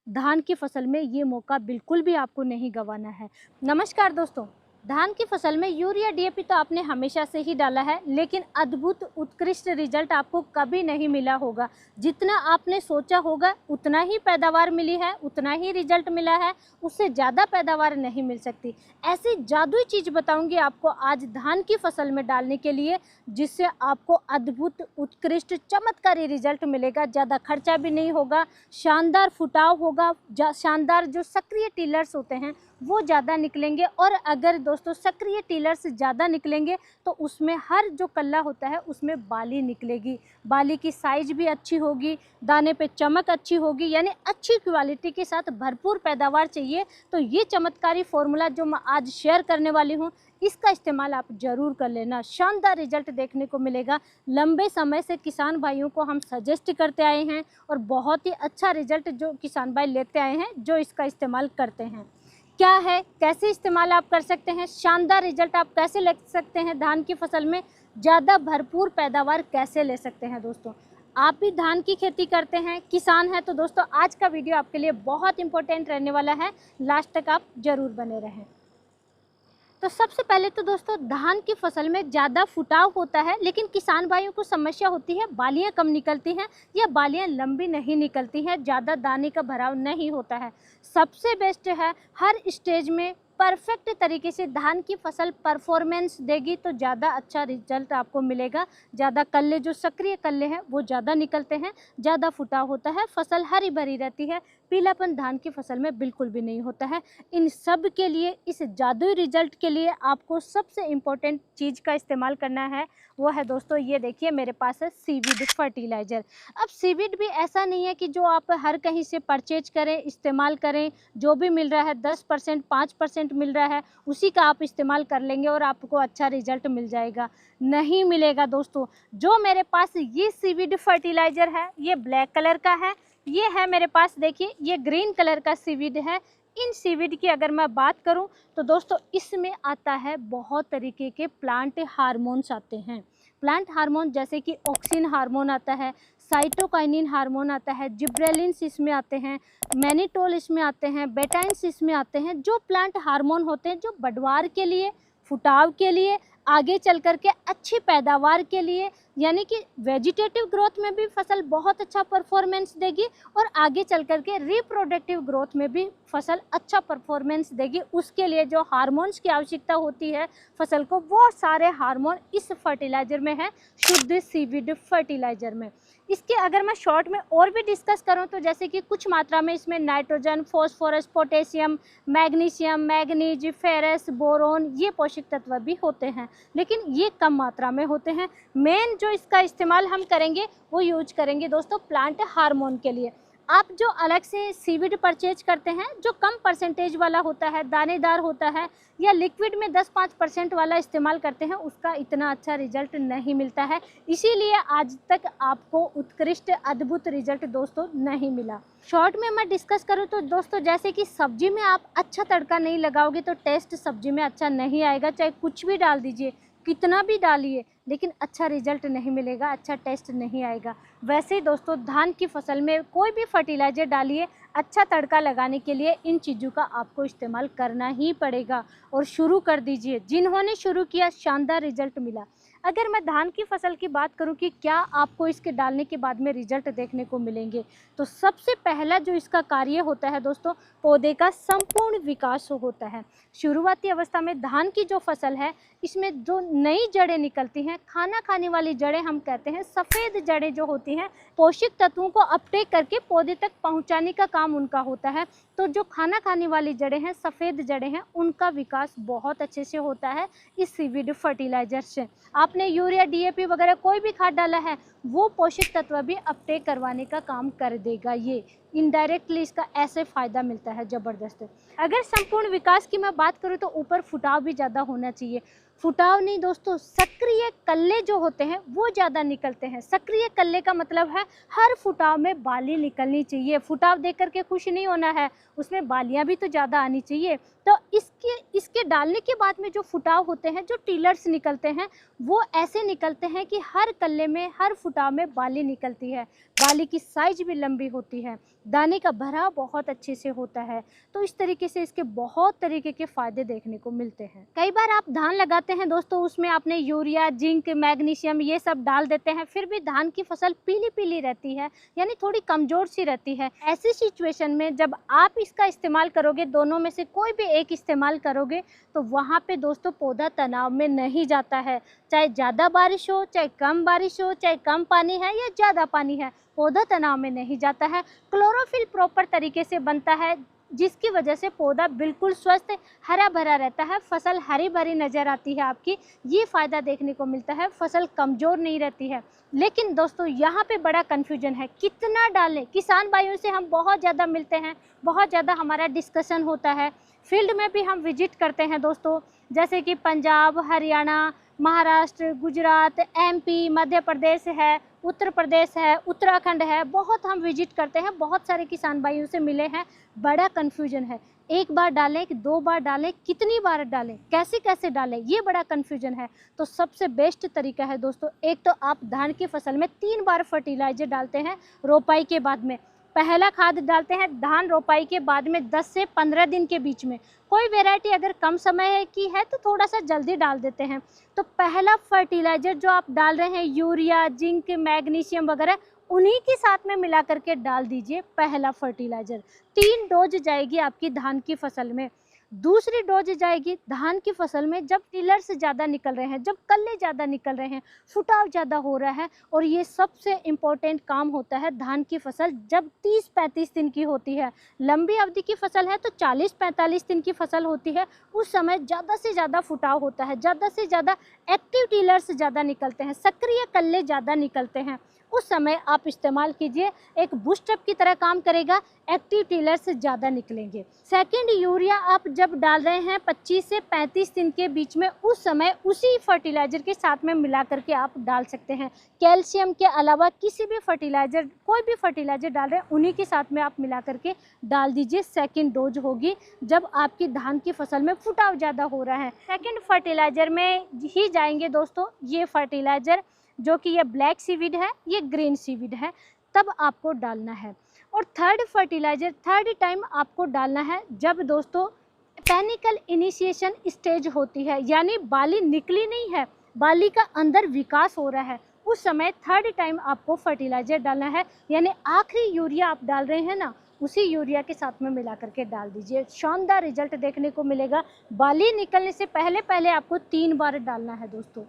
धान की फसल में ये मौका बिल्कुल भी आपको नहीं गंवाना है। नमस्कार दोस्तों, धान की फसल में यूरिया डीएपी तो आपने हमेशा से ही डाला है, लेकिन अद्भुत उत्कृष्ट रिजल्ट आपको कभी नहीं मिला होगा। जितना आपने सोचा होगा उतना ही पैदावार मिली है, उतना ही रिजल्ट मिला है, उससे ज़्यादा पैदावार नहीं मिल सकती। ऐसी जादुई चीज़ बताऊंगी आपको आज धान की फसल में डालने के लिए, जिससे आपको अद्भुत उत्कृष्ट चमत्कारी रिजल्ट मिलेगा। ज़्यादा खर्चा भी नहीं होगा, शानदार फुटाव होगा, शानदार जो सक्रिय टिलर्स होते हैं वो ज़्यादा निकलेंगे। और अगर दोस्तों सक्रिय टिलर्स ज़्यादा निकलेंगे तो उसमें हर जो कल्ला होता है उसमें बाली निकलेगी, बाली की साइज भी अच्छी होगी, दाने पे चमक अच्छी होगी, यानी अच्छी क्वालिटी के साथ भरपूर पैदावार चाहिए तो ये चमत्कारी फॉर्मूला जो मैं आज शेयर करने वाली हूँ इसका इस्तेमाल आप ज़रूर कर लेना। शानदार रिजल्ट देखने को मिलेगा। लंबे समय से किसान भाइयों को हम सजेस्ट करते आए हैं और बहुत ही अच्छा रिजल्ट जो किसान भाई लेते आए हैं जो इसका इस्तेमाल करते हैं। क्या है, कैसे इस्तेमाल आप कर सकते हैं, शानदार रिजल्ट आप कैसे ले सकते हैं, धान की फसल में ज़्यादा भरपूर पैदावार कैसे ले सकते हैं। दोस्तों आप भी धान की खेती करते हैं, किसान हैं, तो दोस्तों आज का वीडियो आपके लिए बहुत इंपॉर्टेंट रहने वाला है। लास्ट तक आप ज़रूर बने रहें। तो सबसे पहले तो दोस्तों धान की फसल में ज़्यादा फुटाव होता है, लेकिन किसान भाइयों को समस्या होती है बालियां कम निकलती हैं या बालियां लंबी नहीं निकलती हैं, ज़्यादा दाने का भराव नहीं होता है। सबसे बेस्ट है हर स्टेज में परफेक्ट तरीके से धान की फसल परफॉर्मेंस देगी तो ज़्यादा अच्छा रिजल्ट आपको मिलेगा। ज़्यादा कल्ले जो सक्रिय कल्ले हैं वो ज़्यादा निकलते हैं, ज़्यादा फुटाव होता है, फसल हरी भरी रहती है, पीलापन धान की फसल में बिल्कुल भी नहीं होता है। इन सब के लिए, इस जादुई रिजल्ट के लिए आपको सबसे इम्पोर्टेंट चीज़ का इस्तेमाल करना है, वो है दोस्तों ये देखिए मेरे पास है सीवीड फर्टिलाइज़र। अब सीवीड भी ऐसा नहीं है कि जो आप हर कहीं से परचेज करें, इस्तेमाल करें, जो भी मिल रहा है 10% 5% मिल रहा है उसी का आप इस्तेमाल कर लेंगे और आपको अच्छा रिजल्ट मिल जाएगा। नहीं मिलेगा दोस्तों। जो मेरे पास ये सीवीड फर्टिलाइज़र है ये ब्लैक कलर का है, ये है मेरे पास देखिए ये ग्रीन कलर का सीवीड है। इन सीवीड की अगर मैं बात करूं तो दोस्तों इसमें आता है बहुत तरीके के प्लांट हार्मोन्स आते हैं। प्लांट हार्मोन जैसे कि ऑक्सिन हार्मोन आता है, साइटोकाइनिन हार्मोन आता है, जिब्रेलिन्स इसमें आते हैं, मैनिटोल इसमें आते हैं, बेटाइन्स इसमें आते हैं। जो प्लांट हार्मोन होते हैं जो बढ़वार के लिए, फुटाव के लिए, आगे चल कर के अच्छी पैदावार के लिए, यानी कि वेजिटेटिव ग्रोथ में भी फसल बहुत अच्छा परफॉर्मेंस देगी और आगे चल कर के रिप्रोडक्टिव ग्रोथ में भी फसल अच्छा परफॉर्मेंस देगी। उसके लिए जो हार्मोन्स की आवश्यकता होती है फसल को, वो सारे हार्मोन इस फर्टिलाइज़र में है, शुद्ध सीवीड फर्टिलाइज़र में। इसके अगर मैं शॉर्ट में और भी डिस्कस करूं तो जैसे कि कुछ मात्रा में इसमें nitrogen, phosphorus, potassium, magnesium, manganese, ferrous, boron ये पोषक तत्व भी होते हैं, लेकिन ये कम मात्रा में होते हैं। मेन जो इसका इस्तेमाल हम करेंगे वो यूज करेंगे दोस्तों प्लांट हार्मोन के लिए। आप जो अलग से सीवीड परचेज करते हैं जो कम परसेंटेज वाला होता है, दानेदार होता है, या लिक्विड में 10-5% वाला इस्तेमाल करते हैं, उसका इतना अच्छा रिजल्ट नहीं मिलता है। इसीलिए आज तक आपको उत्कृष्ट अद्भुत रिजल्ट दोस्तों नहीं मिला। शॉर्ट में मैं डिस्कस करूँ तो दोस्तों जैसे कि सब्जी में आप अच्छा तड़का नहीं लगाओगे तो टेस्ट सब्जी में अच्छा नहीं आएगा। चाहे कुछ भी डाल दीजिए, कितना भी डालिए, लेकिन अच्छा रिजल्ट नहीं मिलेगा, अच्छा टेस्ट नहीं आएगा। वैसे ही दोस्तों धान की फसल में कोई भी फर्टिलाइज़र डालिए, अच्छा तड़का लगाने के लिए इन चीज़ों का आपको इस्तेमाल करना ही पड़ेगा और शुरू कर दीजिए। जिन्होंने शुरू किया शानदार रिजल्ट मिला। अगर मैं धान की फसल की बात करूं कि क्या आपको इसके डालने के बाद में रिजल्ट देखने को मिलेंगे, तो सबसे पहला जो इसका कार्य होता है दोस्तों, पौधे का संपूर्ण विकास होता है। शुरुआती अवस्था में धान की जो फसल है इसमें जो नई जड़ें निकलती हैं, खाना खाने वाली जड़ें हम कहते हैं, सफ़ेद जड़ें जो होती हैं पोषक तत्वों को अपटेक करके पौधे तक पहुंचाने का काम उनका होता है। तो जो खाना खाने वाली जड़ें हैं, सफ़ेद जड़ें हैं, उनका विकास बहुत अच्छे से होता है इस सीवीड फर्टिलाइज़र से। आपने यूरिया डीएपी वगैरह कोई भी खाद डाला है वो पोषक तत्व भी अपटेक करवाने का काम कर देगा। ये इनडायरेक्टली इसका ऐसे फ़ायदा मिलता है ज़बरदस्त। अगर संपूर्ण विकास की मैं बात करूँ तो ऊपर फुटाव भी ज़्यादा होना चाहिए। फुटाव नहीं दोस्तों, सक्रिय कल्ले जो होते हैं वो ज़्यादा निकलते हैं। सक्रिय कल्ले का मतलब है हर फुटाव में बाली निकलनी चाहिए। फुटाव देख करके खुश नहीं होना है, उसमें बालियां भी तो ज़्यादा आनी चाहिए। तो इसके डालने के बाद में जो फुटाव होते हैं, जो टीलर्स निकलते हैं, वो ऐसे निकलते हैं कि हर कल्ले में, हर फुटाव में बाली निकलती है। बाली की साइज भी लंबी होती है। दाने का भराव बहुत अच्छे से होता है। तो इस तरीके से इसके बहुत तरीके के फ़ायदे देखने को मिलते हैं। कई बार आप धान लगाते हैं दोस्तों, उसमें आपने यूरिया, जिंक, मैग्नीशियम ये सब डाल देते हैं, फिर भी धान की फसल पीली पीली रहती है, यानी थोड़ी कमज़ोर सी रहती है। ऐसी सिचुएशन में जब आप इसका इस्तेमाल करोगे, दोनों में से कोई भी एक इस्तेमाल करोगे, तो वहाँ पे दोस्तों पौधा तनाव में नहीं जाता है। चाहे ज़्यादा बारिश हो, चाहे कम बारिश हो, चाहे कम पानी है या ज़्यादा पानी है, पौधा तनाव में नहीं जाता है। क्लोरोफिल प्रॉपर तरीके से बनता है, जिसकी वजह से पौधा बिल्कुल स्वस्थ हरा भरा रहता है, फसल हरी भरी नज़र आती है आपकी। ये फ़ायदा देखने को मिलता है, फसल कमज़ोर नहीं रहती है। लेकिन दोस्तों यहाँ पे बड़ा कन्फ्यूजन है, कितना डालें। किसान भाइयों से हम बहुत ज़्यादा मिलते हैं, बहुत ज़्यादा हमारा डिस्कशन होता है, फील्ड में भी हम विजिट करते हैं दोस्तों, जैसे कि पंजाब, हरियाणा, महाराष्ट्र, गुजरात, एमपी, मध्य प्रदेश है, उत्तर प्रदेश है, उत्तराखंड है, बहुत हम विजिट करते हैं, बहुत सारे किसान भाइयों से मिले हैं। बड़ा कन्फ्यूजन है, एक बार डालें कि 2 बार डालें, कितनी बार डालें, कैसे कैसे डालें, ये बड़ा कन्फ्यूजन है। तो सबसे बेस्ट तरीका है दोस्तों, एक तो आप धान की फसल में 3 बार फर्टिलाइजर डालते हैं रोपाई के बाद में। पहला खाद डालते हैं धान रोपाई के बाद में 10 से 15 दिन के बीच में। कोई वैरायटी अगर कम समय की है तो थोड़ा सा जल्दी डाल देते हैं। तो पहला फर्टिलाइज़र जो आप डाल रहे हैं, यूरिया, जिंक, मैग्नीशियम वगैरह, उन्हीं के साथ में मिला करके डाल दीजिए पहला फर्टिलाइज़र। 3 डोज जाएगी आपकी धान की फसल में। दूसरी डोज जाएगी धान की फसल में जब टिलर्स ज़्यादा निकल रहे हैं, जब कल्ले ज़्यादा निकल रहे हैं, फुटाव ज़्यादा हो रहा है। और ये सबसे इम्पोर्टेंट काम होता है धान की फसल जब 30-35 दिन की होती है। लंबी अवधि की फसल है तो 40-45 दिन की फसल होती है, उस समय ज़्यादा से ज़्यादा फुटाव होता है, ज़्यादा से ज़्यादा एक्टिव टिलर्स ज़्यादा निकलते हैं, सक्रिय कल्ले ज़्यादा निकलते हैं। उस समय आप इस्तेमाल कीजिए, एक बूस्टअप की तरह काम करेगा, एक्टिव टिलर से ज़्यादा निकलेंगे। सेकंड, यूरिया आप जब डाल रहे हैं 25 से 35 दिन के बीच में, उस समय उसी फर्टिलाइज़र के साथ में मिला करके आप डाल सकते हैं। कैल्शियम के अलावा किसी भी फर्टिलाइज़र, कोई भी फर्टिलाइज़र डाल रहे हैं, उन्हीं के साथ में आप मिला करके डाल दीजिए। सेकेंड डोज होगी जब आपकी धान की फसल में फुटाव ज़्यादा हो रहा है। सेकेंड फर्टिलाइज़र में ही जाएंगे दोस्तों, ये फर्टिलाइज़र जो कि ये ब्लैक सीवीड है, ये ग्रीन सीवीड है, तब आपको डालना है। और थर्ड फर्टिलाइज़र थर्ड टाइम आपको डालना है जब दोस्तों पेनिकल इनिशिएशन स्टेज होती है, यानी बाली निकली नहीं है, बाली का अंदर विकास हो रहा है, उस समय थर्ड टाइम आपको फर्टिलाइज़र डालना है। यानी आखिरी यूरिया आप डाल रहे हैं ना, उसी यूरिया के साथ में मिला करके डाल दीजिए, शानदार रिजल्ट देखने को मिलेगा। बाली निकलने से पहले पहले आपको 3 बार डालना है दोस्तों।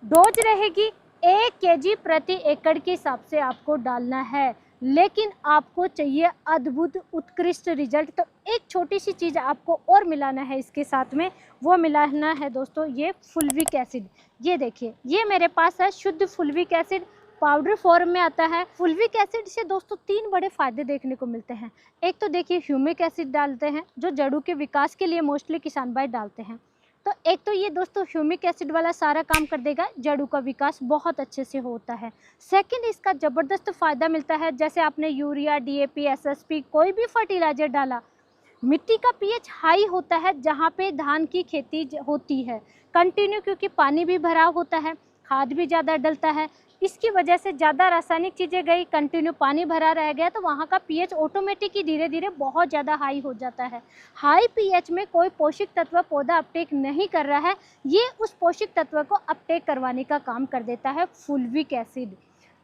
डोज रहेगी 1 केजी प्रति एकड़ के हिसाब से आपको डालना है, लेकिन आपको चाहिए अद्भुत उत्कृष्ट रिजल्ट, तो एक छोटी सी चीज़ आपको और मिलाना है इसके साथ में, वो मिलाना है दोस्तों ये फुल्विक एसिड। ये देखिए, ये मेरे पास है शुद्ध फुल्विक एसिड, पाउडर फॉर्म में आता है। फुल्विक एसिड से दोस्तों 3 बड़े फ़ायदे देखने को मिलते हैं। एक तो देखिए ह्यूमिक एसिड डालते हैं, जो जड़ों के विकास के लिए मोस्टली किसान भाई डालते हैं। तो एक तो ये दोस्तों ह्यूमिक एसिड वाला सारा काम कर देगा, जड़ों का विकास बहुत अच्छे से होता है। सेकंड, इसका ज़बरदस्त फ़ायदा मिलता है, जैसे आपने यूरिया, डीएपी, एसएसपी कोई भी फर्टिलाइज़र डाला, मिट्टी का पीएच हाई होता है जहाँ पे धान की खेती होती है कंटिन्यू, क्योंकि पानी भी भरा होता है, खाद भी ज़्यादा डलता है। इसकी वजह से ज़्यादा रासायनिक चीज़ें गई, कंटिन्यू पानी भरा रह गया, तो वहाँ का पीएच ऑटोमेटिक ही धीरे धीरे बहुत ज़्यादा हाई हो जाता है। हाई पीएच में कोई पोषक तत्व पौधा अपटेक नहीं कर रहा है, ये उस पोषक तत्व को अपटेक करवाने का काम कर देता है फुल्विक एसिड।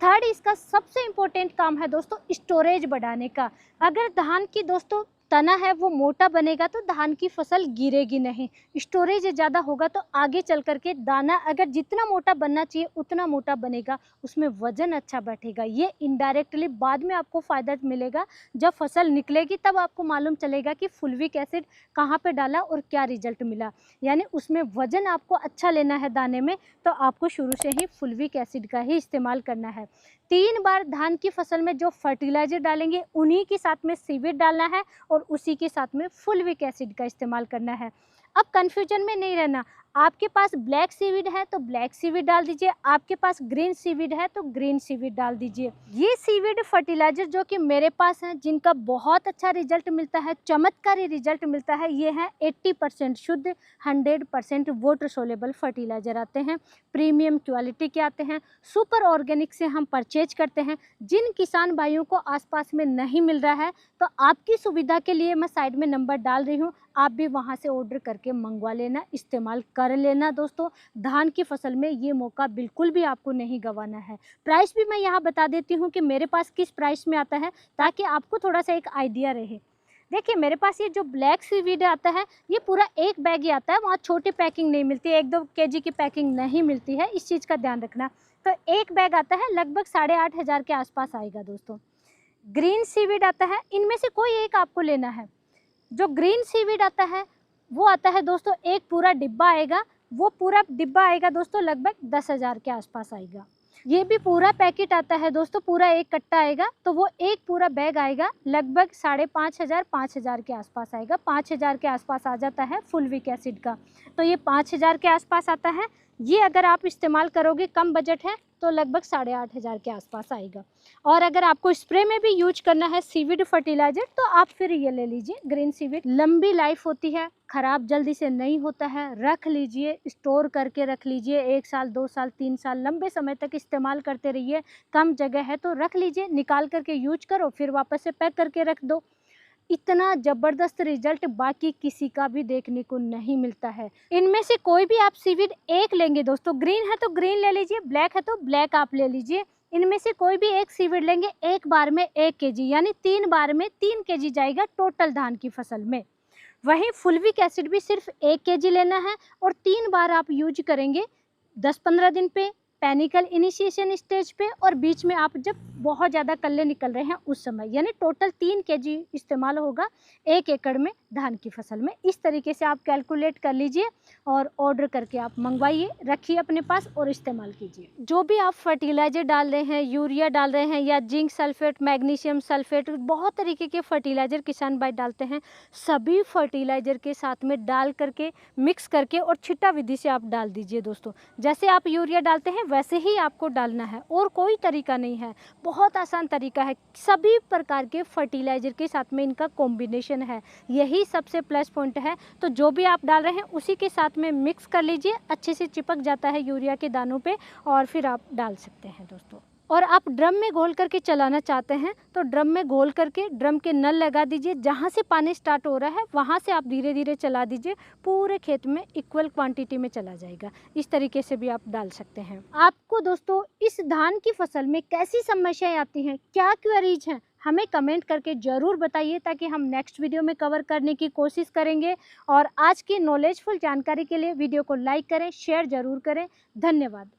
थर्ड, इसका सबसे इम्पोर्टेंट काम है दोस्तों स्टोरेज बढ़ाने का। अगर धान की दोस्तों तना है वो मोटा बनेगा तो धान की फसल गिरेगी नहीं, स्टोरेज ज़्यादा होगा तो आगे चल करके दाना अगर जितना मोटा बनना चाहिए उतना मोटा बनेगा, उसमें वजन अच्छा बैठेगा। ये इनडायरेक्टली बाद में आपको फ़ायदा मिलेगा, जब फसल निकलेगी तब आपको मालूम चलेगा कि फुल्विक एसिड कहाँ पे डाला और क्या रिजल्ट मिला। यानी उसमें वजन आपको अच्छा लेना है दाने में, तो आपको शुरू से ही फुल्विक एसिड का ही इस्तेमाल करना है। 3 बार धान की फसल में जो फर्टिलाइज़र डालेंगे उन्हीं के साथ में सीवीड डालना है और उसी के साथ में फुल्विक एसिड का इस्तेमाल करना है। अब कन्फ्यूजन में नहीं रहना, आपके पास ब्लैक सीवीड है तो ब्लैक सीवीड डाल दीजिए, आपके पास ग्रीन सीवीड है तो ग्रीन सीवीड डाल दीजिए। ये सीवीड फर्टिलाइजर जो कि मेरे पास हैं, जिनका बहुत अच्छा रिजल्ट मिलता है, चमत्कारी रिजल्ट मिलता है, ये है 80% शुद्ध 100% वाटर सोलेबल फर्टिलाइजर आते हैं, प्रीमियम क्वालिटी के आते हैं, सुपर ऑर्गेनिक से हम परचेज करते हैं। जिन किसान भाइयों को आसपास में नहीं मिल रहा है तो आपकी सुविधा के लिए मैं साइड में नंबर डाल रही हूँ, आप भी वहाँ से ऑर्डर करके मंगवा लेना, इस्तेमाल कर लेना। दोस्तों, धान की फसल में ये मौका बिल्कुल भी आपको नहीं गंवाना है। प्राइस भी मैं यहाँ बता देती हूँ कि मेरे पास किस प्राइस में आता है, ताकि आपको थोड़ा सा एक आइडिया रहे। देखिए, मेरे पास ये जो ब्लैक सीवीड आता है, ये पूरा एक बैग ही आता है, वहाँ छोटी पैकिंग नहीं मिलती, 1-2 केजी की पैकिंग नहीं मिलती है, इस चीज़ का ध्यान रखना। तो एक बैग आता है, लगभग 8,500 के आसपास आएगा। दोस्तों, ग्रीन सीवीड आता है, इनमें से कोई एक आपको लेना है। जो ग्रीन सीवीड आता है वो आता है दोस्तों, एक पूरा डिब्बा आएगा, वो पूरा डिब्बा आएगा दोस्तों लगभग 10,000 के आसपास आएगा। ये भी पूरा पैकेट आता है दोस्तों, पूरा एक कट्टा आएगा, तो वो एक पूरा बैग आएगा, लगभग 5,500 के आसपास आएगा। 5,000 के आसपास आ जाता है फुलविक एसिड का, तो ये 5,000 के आसपास आता है। ये अगर आप इस्तेमाल करोगे, कम बजट है तो लगभग 8,500 के आसपास आएगा। और अगर आपको स्प्रे में भी यूज करना है सीवीड फर्टिलाइजर, तो आप फिर ये ले लीजिए ग्रीन सीवीड। लंबी लाइफ होती है, खराब जल्दी से नहीं होता है, रख लीजिए, स्टोर करके रख लीजिए, 1 साल 2 साल 3 साल लंबे समय तक इस्तेमाल करते रहिए। कम जगह है तो रख लीजिए, निकाल करके यूज करो, फिर वापस से पैक करके रख दो। इतना ज़बरदस्त रिजल्ट बाकी किसी का भी देखने को नहीं मिलता है। इनमें से कोई भी आप सीवीड एक लेंगे दोस्तों, ग्रीन है तो ग्रीन ले लीजिए, ब्लैक है तो ब्लैक आप ले लीजिए। इनमें से कोई भी एक सीवीड लेंगे, एक बार में 1 केजी, यानी 3 बार में 3 केजी जाएगा टोटल धान की फसल में। वहीं फुलविक एसिड भी सिर्फ 1 केजी लेना है और 3 बार आप यूज करेंगे, 10-15 दिन पे, पैनिकल इनिशिएशन स्टेज पे, और बीच में आप जब बहुत ज़्यादा कल्ले निकल रहे हैं उस समय, यानी टोटल 3 केजी इस्तेमाल होगा 1 एकड़ में धान की फसल में। इस तरीके से आप कैलकुलेट कर लीजिए और ऑर्डर करके आप मंगवाइए, रखिए अपने पास और इस्तेमाल कीजिए। जो भी आप फर्टिलाइजर डाल रहे हैं, यूरिया डाल रहे हैं या जिंक सल्फेट, मैग्नीशियम सल्फेट, बहुत तरीके के फर्टिलाइजर किसान भाई डालते हैं, सभी फर्टिलाइजर के साथ में डाल करके मिक्स करके और छिट्टा विधि से आप डाल दीजिए। दोस्तों, जैसे आप यूरिया डालते हैं वैसे ही आपको डालना है, और कोई तरीका नहीं है, बहुत आसान तरीका है। सभी प्रकार के फर्टिलाइजर के साथ में इनका कॉम्बिनेशन है, यही सबसे प्लस पॉइंट है। तो जो भी आप डाल रहे हैं उसी के साथ में मिक्स कर लीजिए, अच्छे से चिपक जाता है यूरिया के दानों पे, और फिर आप डाल सकते हैं दोस्तों। और आप ड्रम में घोल करके चलाना चाहते हैं तो ड्रम में घोल करके ड्रम के नल लगा दीजिए, जहाँ से पानी स्टार्ट हो रहा है वहाँ से आप धीरे धीरे चला दीजिए, पूरे खेत में इक्वल क्वांटिटी में चला जाएगा। इस तरीके से भी आप डाल सकते हैं। आपको दोस्तों इस धान की फसल में कैसी समस्याएं आती हैं, क्या क्वेरीज हैं, हमें कमेंट करके ज़रूर बताइए, ताकि हम नेक्स्ट वीडियो में कवर करने की कोशिश करेंगे। और आज की नॉलेजफुल जानकारी के लिए वीडियो को लाइक करें, शेयर ज़रूर करें। धन्यवाद।